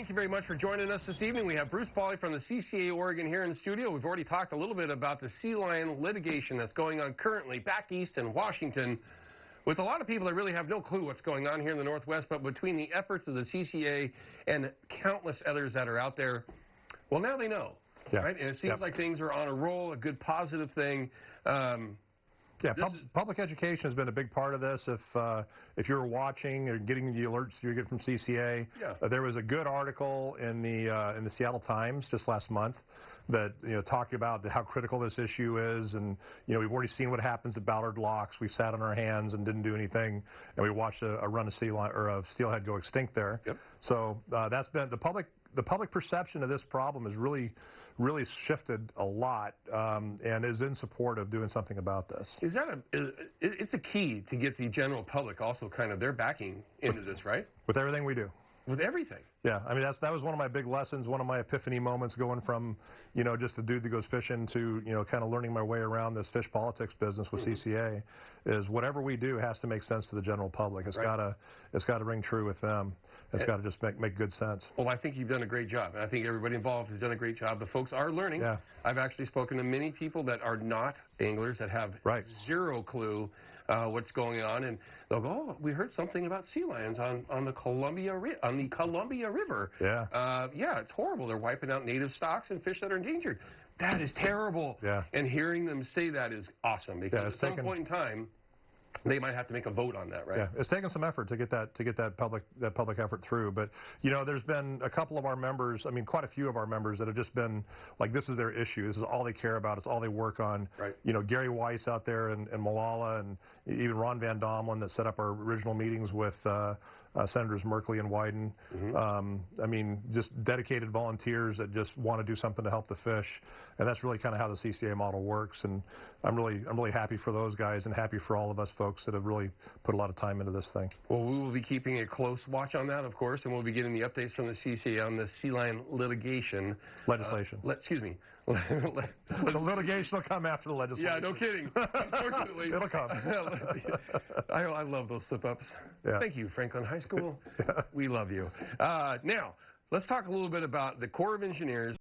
thank you very much for joining us this evening. We have Bruce Pauly from the CCA Oregon here in the studio. We've already talked a little bit about the sea lion litigation that's going on currently back east in Washington, with a lot of people that really have no clue what's going on here in the Northwest. But between the efforts of the CCA and countless others that are out there, well, now they know, right? And it seems like things are on a roll, a good positive thing. Public education has been a big part of this. If you're watching or getting the alerts you get from CCA, there was a good article in the Seattle Times just last month that talked about how critical this issue is, and we've already seen what happens at Ballard Locks. We sat on our hands and didn't do anything, and we watched a run of steelhead go extinct there. So that's been the public perception of this problem has really shifted a lot, and is in support of doing something about this. It's a key to get the general public also kind of their backing into this, right? With everything we do. With everything. Yeah, I mean that was one of my big lessons, one of my epiphany moments, going from just a dude that goes fishing to kind of learning my way around this fish politics business with CCA, is whatever we do has to make sense to the general public. It's got to ring true with them. It's got to just make good sense. Well, I think you've done a great job. I think everybody involved has done a great job. The folks are learning. I've actually spoken to many people that are not anglers, that have zero clue what's going on, and they'll go, "Oh, we heard something about sea lions on the Columbia River." Yeah, it's horrible. They're wiping out native stocks and fish that are endangered. That is terrible. And hearing them say that is awesome, because at some point in time, they might have to make a vote on that, right? Yeah, it's taken some effort to get that public effort through. But there's been a couple of our members, I mean, quite a few of our members that have just been like, this is their issue. This is all they care about. It's all they work on. Gary Weiss out there in Malala, and even Ron Van Domelen that set up our original meetings with Senators Merkley and Wyden. I mean, just dedicated volunteers that just want to do something to help the fish, and that's really kind of how the CCA model works. And I'm really happy for those guys, and happy for all of us folks that have really put a lot of time into this thing. Well, we will be keeping a close watch on that, of course, and we'll be getting the updates from the CCA on the sea lion litigation. Legislation. Excuse me. The litigation will come after the legislation. Yeah, no kidding. Unfortunately. It'll come. I love those slip-ups. Thank you, Franklin High School. We love you. Now, let's talk a little bit about the Corps of Engineers.